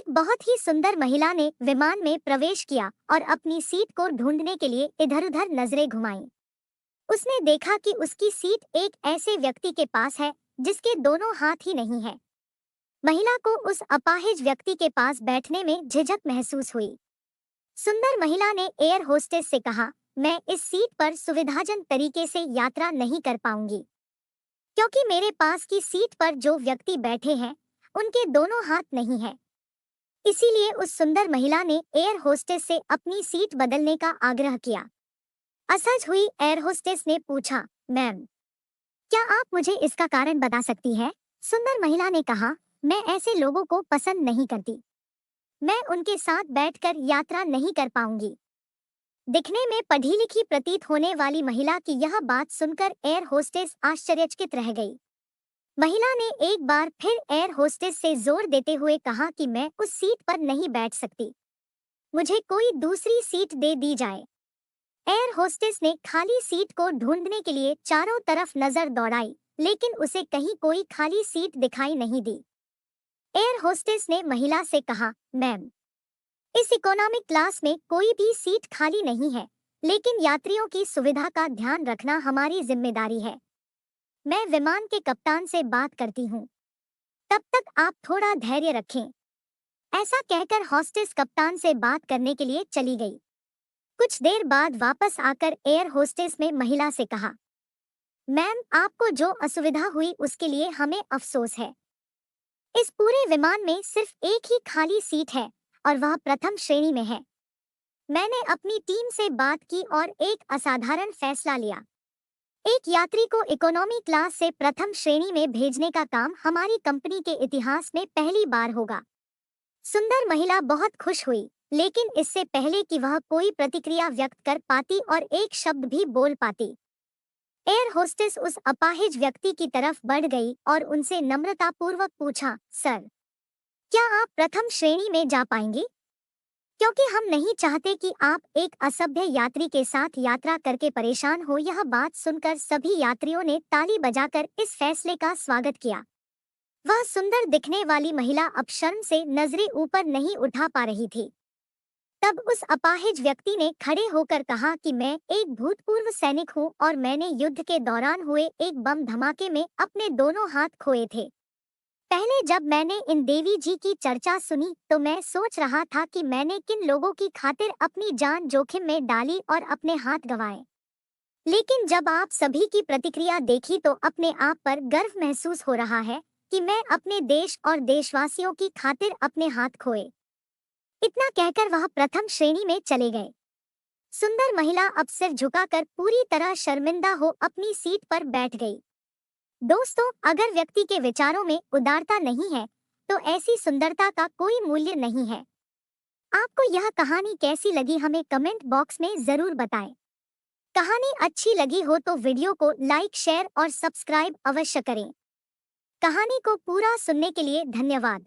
एक बहुत ही सुंदर महिला ने विमान में प्रवेश किया और अपनी सीट को ढूंढने के लिए इधर-उधर नजरें घुमाईं। उसने देखा कि उसकी सीट एक ऐसे व्यक्ति के पास है जिसके दोनों हाथ ही नहीं है। महिला को उस अपाहिज व्यक्ति के पास बैठने में झिझक महसूस हुई। सुंदर महिला ने एयर होस्टेस से कहा, मैं इस सीट पर सुविधाजनक तरीके से यात्रा नहीं कर पाऊंगी, क्योंकि मेरे पास की सीट पर जो व्यक्ति बैठे हैं, उनके दोनों हाथ नहीं है। इसीलिए उस सुंदर महिला ने एयर होस्टेस से अपनी सीट बदलने का आग्रह किया। असहज हुई एयर होस्टेस ने पूछा, मैम, क्या आप मुझे इसका कारण बता सकती हैं? सुंदर महिला ने कहा, मैं ऐसे लोगों को पसंद नहीं करती। मैं उनके साथ बैठकर यात्रा नहीं कर पाऊंगी। दिखने में पढ़ी लिखी प्रतीत होने वाली महिला की यह बात सुनकर एयर होस्टेस आश्चर्यचकित रह गई। महिला ने एक बार फिर एयर होस्टेस से जोर देते हुए कहा कि मैं उस सीट पर नहीं बैठ सकती। मुझे कोई दूसरी सीट दे दी जाए। एयर होस्टेस ने खाली सीट को ढूंढने के लिए चारों तरफ नजर दौड़ाई, लेकिन उसे कहीं कोई खाली सीट दिखाई नहीं दी। एयर होस्टेस ने महिला से कहा, मैम, इस इकोनॉमिक क्लास में कोई भी सीट खाली नहीं है, लेकिन यात्रियों की सुविधा का ध्यान रखना हमारी जिम्मेदारी है। मैं विमान के कप्तान से बात करती हूँ। तब तक आप थोड़ा धैर्य रखें। ऐसा कहकर हॉस्टेस कप्तान से बात करने के लिए चली गई। कुछ देर बाद वापस आकर एयर होस्टेस ने महिला से कहा, मैम, आपको जो असुविधा हुई उसके लिए हमें अफसोस है। इस पूरे विमान में सिर्फ एक ही खाली सीट है और वह प्रथम श्रेणी में है। मैंने अपनी टीम से बात की और एक असाधारण फैसला लिया। एक यात्री को इकोनॉमी क्लास से प्रथम श्रेणी में भेजने का काम हमारी कंपनी के इतिहास में पहली बार होगा। सुंदर महिला बहुत खुश हुई, लेकिन इससे पहले कि वह कोई प्रतिक्रिया व्यक्त कर पाती और एक शब्द भी बोल पाती, एयर होस्टेस उस अपाहिज व्यक्ति की तरफ बढ़ गई और उनसे नम्रतापूर्वक पूछा, सर, क्या आप प्रथम श्रेणी में जा पाएंगी? क्योंकि हम नहीं चाहते कि आप एक असभ्य यात्री के साथ यात्रा करके परेशान हो। यह बात सुनकर सभी यात्रियों ने ताली बजाकर इस फैसले का स्वागत किया। वह सुंदर दिखने वाली महिला अब शर्म से नजरें ऊपर नहीं उठा पा रही थी। तब उस अपाहिज व्यक्ति ने खड़े होकर कहा कि मैं एक भूतपूर्व सैनिक हूं और मैंने युद्ध के दौरान हुए एक बम धमाके में अपने दोनों हाथ खोए थे। पहले जब मैंने इन देवी जी की चर्चा सुनी तो मैं सोच रहा था कि मैंने किन लोगों की खातिर अपनी जान जोखिम में डाली और अपने हाथ गंवाए। लेकिन जब आप सभी की प्रतिक्रिया देखी तो अपने आप पर गर्व महसूस हो रहा है कि मैं अपने देश और देशवासियों की खातिर अपने हाथ खोए। इतना कहकर वह प्रथम श्रेणी में चले गए। सुंदर महिला अब सिर झुकाकर पूरी तरह शर्मिंदा हो अपनी सीट पर बैठ गई। दोस्तों, अगर व्यक्ति के विचारों में उदारता नहीं है तो ऐसी सुंदरता का कोई मूल्य नहीं है। आपको यह कहानी कैसी लगी हमें कमेंट बॉक्स में जरूर बताएं। कहानी अच्छी लगी हो तो वीडियो को लाइक, शेयर और सब्सक्राइब अवश्य करें। कहानी को पूरा सुनने के लिए धन्यवाद।